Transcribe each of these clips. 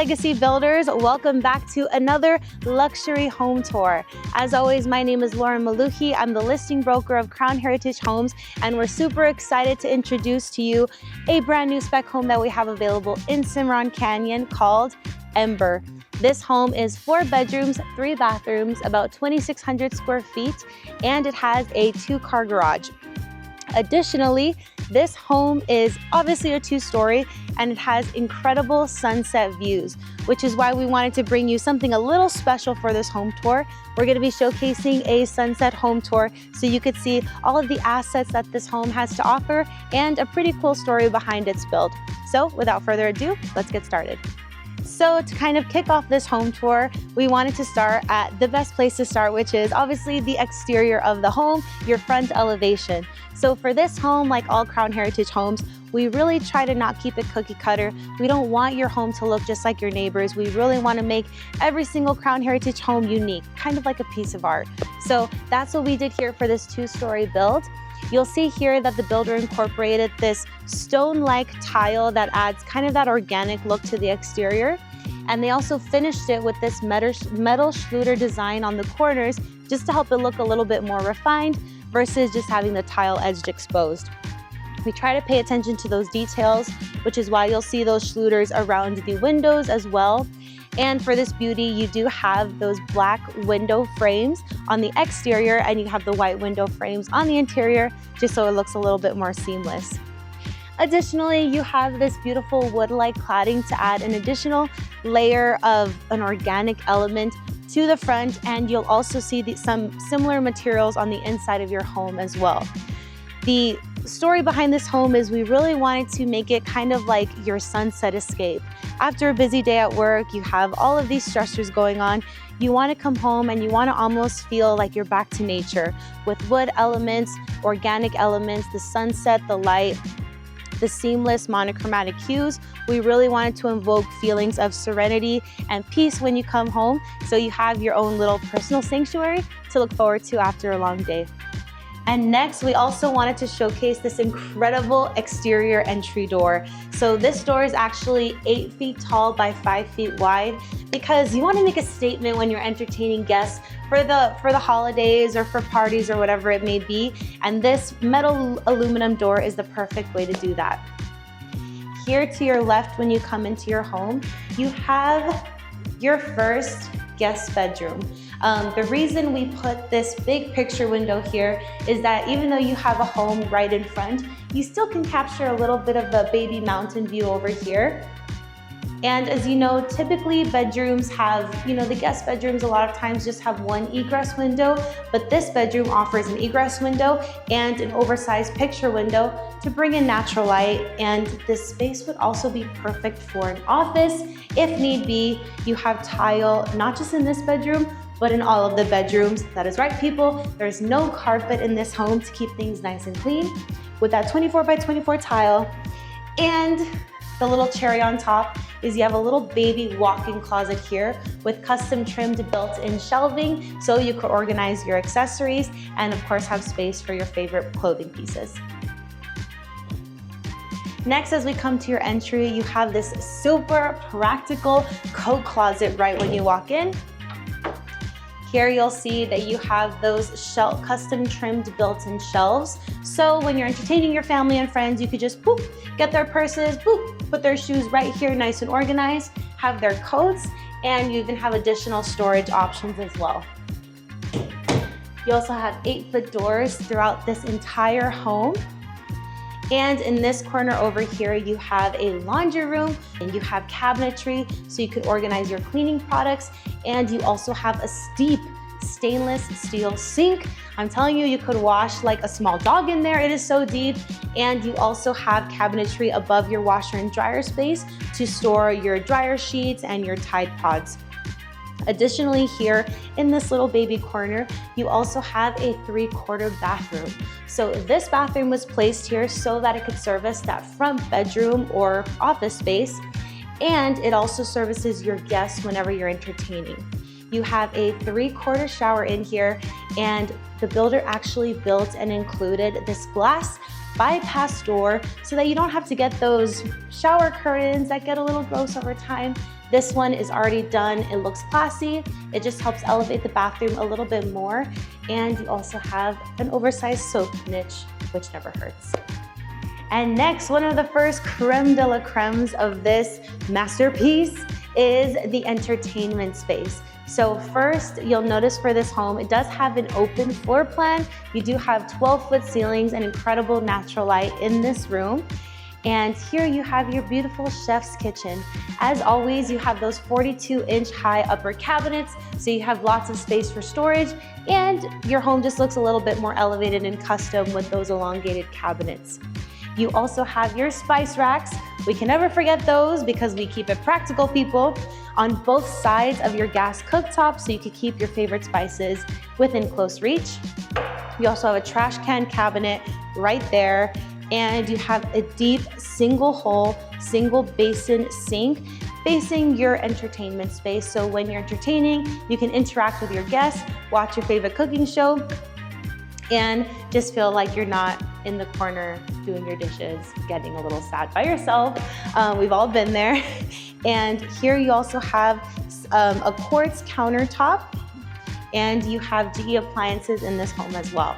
Legacy Builders, welcome back to another luxury home tour. As always, my name is Mlouhi. I'm the listing broker of Crown Heritage Homes, and we're super excited to introduce to you a brand new spec home that we have available in Cimarron Canyon called Ember. This home is 4 bedrooms, 3 bathrooms, about 2,600 square feet, and it has a 2-car garage. Additionally, this home is obviously a 2-story and it has incredible sunset views, which is why we wanted to bring you something a little special for this home tour. We're going to be showcasing a sunset home tour so you could see all of the assets that this home has to offer and a pretty cool story behind its build. So without further ado, let's get started. So to kind of kick off this home tour, we wanted to start at the best place to start, which is obviously the exterior of the home, your front elevation. So for this home, like all Crown Heritage homes, we really try to not keep it cookie cutter. We don't want your home to look just like your neighbors. We really want to make every single Crown Heritage home unique, kind of like a piece of art. So that's what we did here for this 2-story build. You'll see here that the builder incorporated this stone-like tile that adds kind of that organic look to the exterior. And they also finished it with this metal Schluter design on the corners just to help it look a little bit more refined versus just having the tile edged exposed. We try to pay attention to those details, which is why you'll see those Schluters around the windows as well. And for this beauty, you do have those black window frames on the exterior and you have the white window frames on the interior, just so it looks a little bit more seamless. Additionally, you have this beautiful wood-like cladding to add an additional layer of an organic element to the front, and you'll also see some similar materials on the inside of your home as well. The story behind this home is we really wanted to make it kind of like your sunset escape. After a busy day at work, you have all of these stressors going on. You want to come home and you want to almost feel like you're back to nature with wood elements, organic elements, the sunset, the light, the seamless monochromatic hues. We really wanted to invoke feelings of serenity and peace when you come home, so you have your own little personal sanctuary to look forward to after a long day. And next, we also wanted to showcase this incredible exterior entry door. So this door is actually 8 feet tall by 5 feet wide because you want to make a statement when you're entertaining guests for the holidays or for parties or whatever it may be. And this metal aluminum door is the perfect way to do that. Here to your left, when you come into your home, you have your first guest bedroom. The reason we put this big picture window here is that even though you have a home right in front, you still can capture a little bit of the baby mountain view over here. And as you know, typically bedrooms have, the guest bedrooms a lot of times just have one egress window, but this bedroom offers an egress window and an oversized picture window to bring in natural light. And this space would also be perfect for an office. If need be, you have tile, not just in this bedroom, but in all of the bedrooms. That is right, people. There's no carpet in this home to keep things nice and clean with that 24 by 24 tile. And the little cherry on top is you have a little baby walk-in closet here with custom trimmed built-in shelving so you could organize your accessories and of course have space for your favorite clothing pieces. Next, as we come to your entry, you have this super practical coat closet right when you walk in. Here you'll see that you have those custom trimmed built-in shelves. So when you're entertaining your family and friends, you could just get their purses, put their shoes right here nice and organized, have their coats, and you even have additional storage options as well. You also have 8-foot doors throughout this entire home. And in this corner over here, you have a laundry room and you have cabinetry so you can organize your cleaning products. And you also have a steep stainless steel sink. I'm telling you, you could wash like a small dog in there. It is so deep. And you also have cabinetry above your washer and dryer space to store your dryer sheets and your Tide Pods. Additionally, here in this little baby corner, you also have a 3/4 bathroom. So this bathroom was placed here so that it could service that front bedroom or office space, and it also services your guests whenever you're entertaining. You have a 3/4 shower in here, and the builder actually built and included this glass bypass door so that you don't have to get those shower curtains that get a little gross over time. This one is already done. It looks classy. It just helps elevate the bathroom a little bit more. And you also have an oversized soap niche, which never hurts. And next, one of the first creme de la cremes of this masterpiece is the entertainment space. So first, you'll notice for this home, it does have an open floor plan. You do have 12-foot ceilings and incredible natural light in this room. And here you have your beautiful chef's kitchen. As always, you have those 42-inch high upper cabinets, so you have lots of space for storage, and your home just looks a little bit more elevated and custom with those elongated cabinets. You also have your spice racks. We can never forget those because we keep it practical, people, on both sides of your gas cooktop so you can keep your favorite spices within close reach. You also have a trash can cabinet right there, and you have a deep single hole, single basin sink facing your entertainment space. So when you're entertaining, you can interact with your guests, watch your favorite cooking show, and just feel like you're not in the corner doing your dishes, getting a little sad by yourself. We've all been there. And here you also have a quartz countertop, and you have GE appliances in this home as well.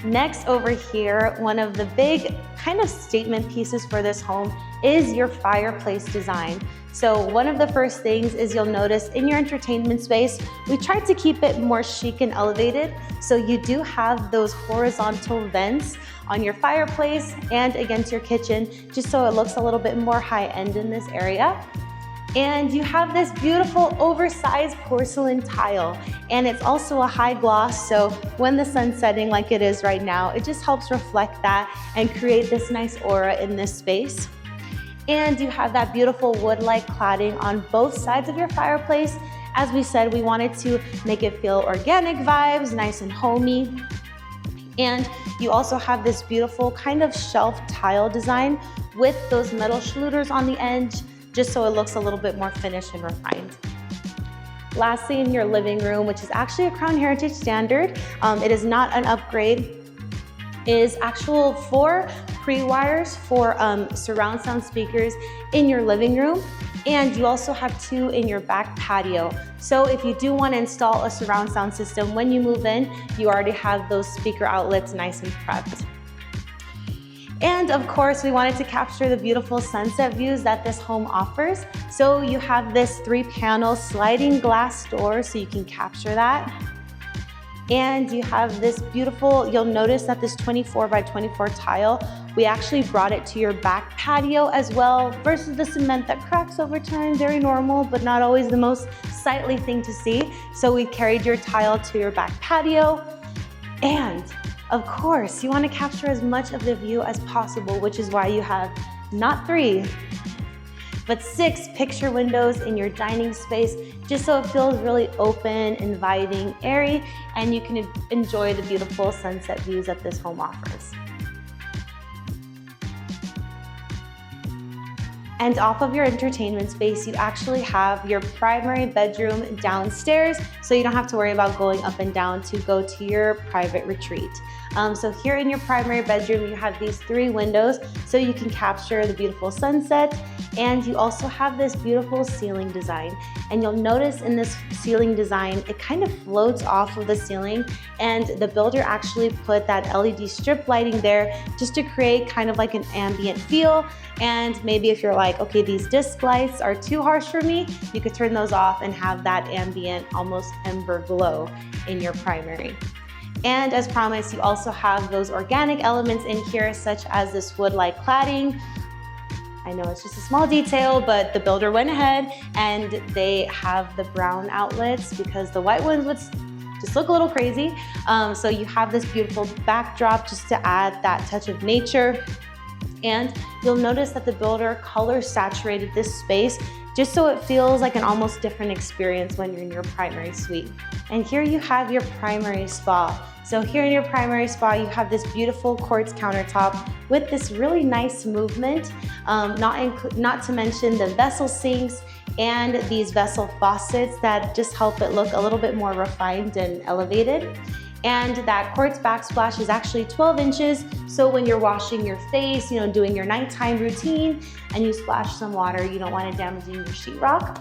Next over here, one of the big kind of statement pieces for this home is your fireplace design. So one of the first things is you'll notice in your entertainment space, we tried to keep it more chic and elevated. So you do have those horizontal vents on your fireplace and against your kitchen, just so it looks a little bit more high-end in this area. And you have this beautiful oversized porcelain tile, and it's also a high gloss, so when the sun's setting like it is right now, it just helps reflect that and create this nice aura in this space. And you have that beautiful wood-like cladding on both sides of your fireplace. As we said, we wanted to make it feel organic vibes, nice and homey. And you also have this beautiful kind of shelf tile design with those metal schluters on the edge, just so it looks a little bit more finished and refined. Lastly, in your living room, which is actually a Crown Heritage standard, it is not an upgrade, is actual 4 pre-wires for surround sound speakers in your living room. And you also have 2 in your back patio. So if you do want to install a surround sound system when you move in, you already have those speaker outlets nice and prepped. And of course, we wanted to capture the beautiful sunset views that this home offers. So you have this 3-panel sliding glass door so you can capture that. And you have this beautiful, you'll notice that this 24 by 24 tile, we actually brought it to your back patio as well, versus the cement that cracks over time, very normal, but not always the most sightly thing to see. So we carried your tile to your back patio. And of course, you want to capture as much of the view as possible, which is why you have not 3, but 6 picture windows in your dining space, just so it feels really open, inviting, airy, and you can enjoy the beautiful sunset views that this home offers. And off of your entertainment space, you actually have your primary bedroom downstairs, so you don't have to worry about going up and down to go to your private retreat. So here in your primary bedroom, you have these 3 windows, so you can capture the beautiful sunset. And you also have this beautiful ceiling design. And you'll notice in this ceiling design, it kind of floats off of the ceiling, and the builder actually put that LED strip lighting there just to create kind of like an ambient feel. And maybe if you're like, okay, these disc lights are too harsh for me, you could turn those off and have that ambient, almost ember glow in your primary. And as promised, you also have those organic elements in here, such as this wood-like cladding. I know it's just a small detail, but the builder went ahead and they have the brown outlets because the white ones would just look a little crazy. So you have this beautiful backdrop just to add that touch of nature. And you'll notice that the builder color saturated this space just so it feels like an almost different experience when you're in your primary suite. And here you have your primary spa. So here in your primary spa, you have this beautiful quartz countertop with this really nice movement, not to mention the vessel sinks and these vessel faucets that just help it look a little bit more refined and elevated. And that quartz backsplash is actually 12 inches. So when you're washing your face, doing your nighttime routine, and you splash some water, you don't want it damaging your sheetrock.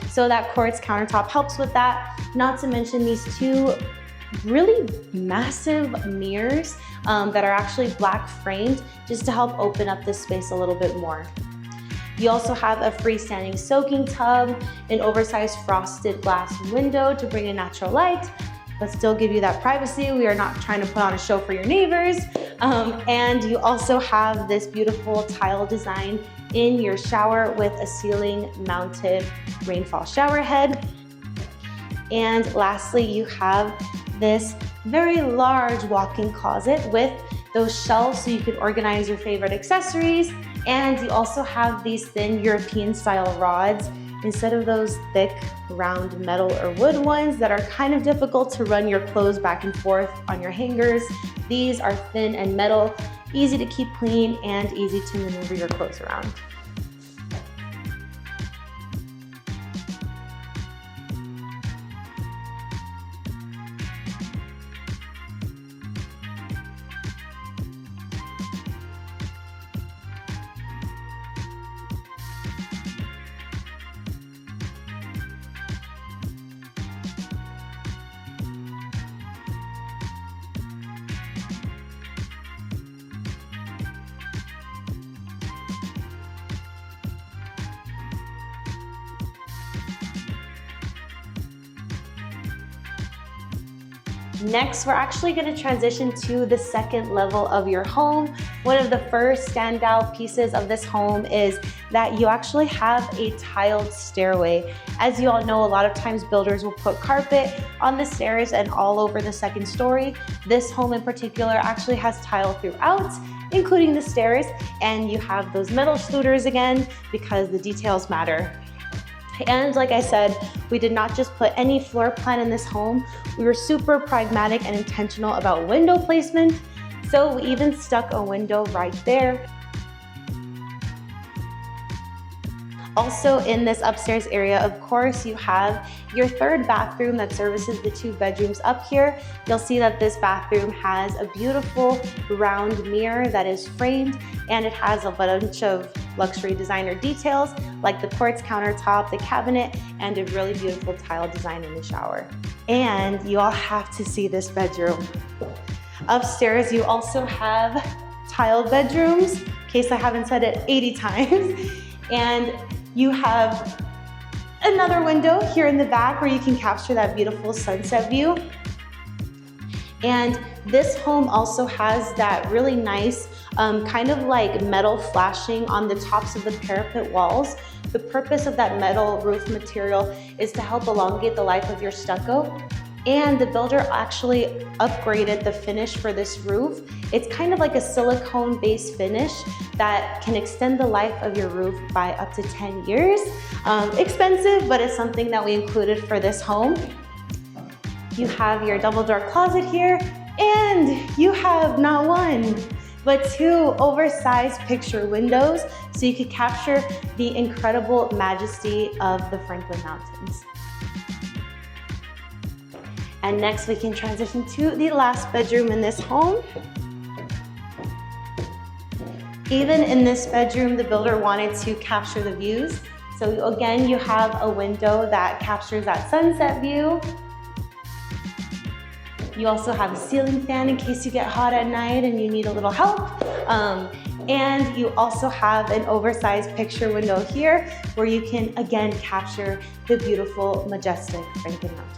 So that quartz countertop helps with that. Not to mention these two really massive mirrors that are actually black framed, just to help open up this space a little bit more. You also have a freestanding soaking tub, an oversized frosted glass window to bring in natural light, but still give you that privacy. We are not trying to put on a show for your neighbors. And you also have this beautiful tile design in your shower with a ceiling mounted rainfall shower head. And lastly, you have this very large walk-in closet with those shelves so you can organize your favorite accessories. And you also have these thin European style rods instead of those thick round metal or wood ones that are kind of difficult to run your clothes back and forth on your hangers. These are thin and metal, easy to keep clean and easy to maneuver your clothes around. Next, we're actually going to transition to the second level of your home. One of the first standout pieces of this home is that you actually have a tiled stairway. As you all know, a lot of times builders will put carpet on the stairs and all over the second story. This home in particular actually has tile throughout, including the stairs, and you have those metal scooters again because the details matter. And like I said, we did not just put any floor plan in this home. We were super pragmatic and intentional about window placement. So we even stuck a window right there. Also in this upstairs area, of course, you have your third bathroom that services the 2 bedrooms up here. You'll see that this bathroom has a beautiful round mirror that is framed, and it has a bunch of luxury designer details like the quartz countertop, the cabinet, and a really beautiful tile design in the shower. And you all have to see this bedroom. Upstairs, you also have tiled bedrooms, in case I haven't said it 80 times. And you have another window here in the back where you can capture that beautiful sunset view. And this home also has that really nice kind of like metal flashing on the tops of the parapet walls. The purpose of that metal roof material is to help elongate the life of your stucco. And the builder actually upgraded the finish for this roof. It's kind of like a silicone-based finish that can extend the life of your roof by up to 10 years. Expensive, but it's something that we included for this home. You have your double door closet here, and you have not one, but 2 oversized picture windows so you could capture the incredible majesty of the Franklin Mountains. And next we can transition to the last bedroom in this home. Even in this bedroom, the builder wanted to capture the views. So again, you have a window that captures that sunset view. You also have a ceiling fan in case you get hot at night and you need a little help. And you also have an oversized picture window here where you can again capture the beautiful, majestic Franklin Mountains.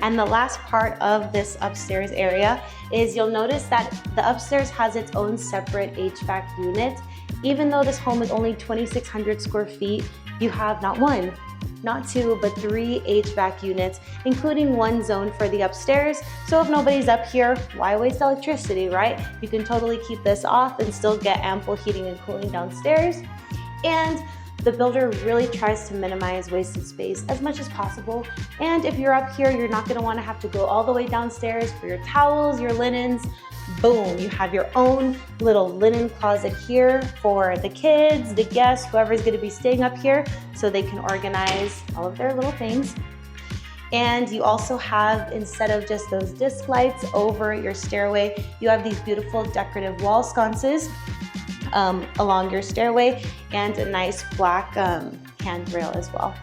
And the last part of this upstairs area is you'll notice that the upstairs has its own separate HVAC unit. Even though this home is only 2,600 square feet, you have not 1, not 2, but 3 HVAC units, including 1 zone for the upstairs. So if nobody's up here, why waste electricity, right? You can totally keep this off and still get ample heating and cooling downstairs. And the builder really tries to minimize wasted space as much as possible. And if you're up here, you're not gonna wanna have to go all the way downstairs for your towels, your linens, boom, you have your own little linen closet here for the kids, the guests, whoever's gonna be staying up here, so they can organize all of their little things. And you also have, instead of just those disc lights over your stairway, you have these beautiful decorative wall sconces along your stairway, and a nice black handrail as well.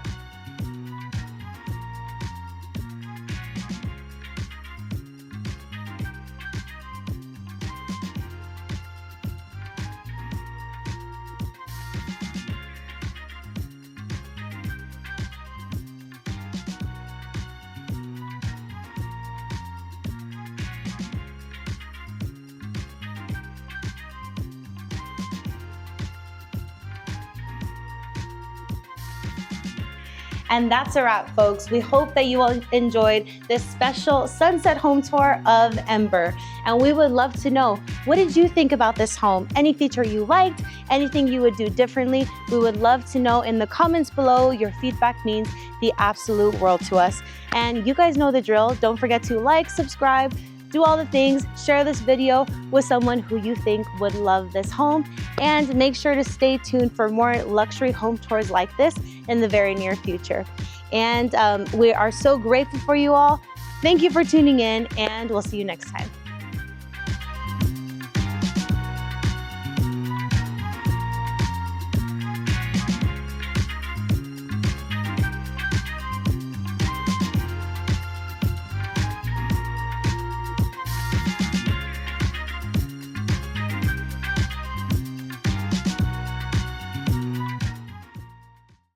And that's a wrap, folks. We hope that you all enjoyed this special sunset home tour of Ember. And we would love to know, what did you think about this home? Any feature you liked? Anything you would do differently? We would love to know in the comments below. Your feedback means the absolute world to us. And you guys know the drill. Don't forget to like, subscribe, do all the things, share this video with someone who you think would love this home, and make sure to stay tuned for more luxury home tours like this in the very near future. And we are so grateful for you all. Thank you for tuning in, and we'll see you next time.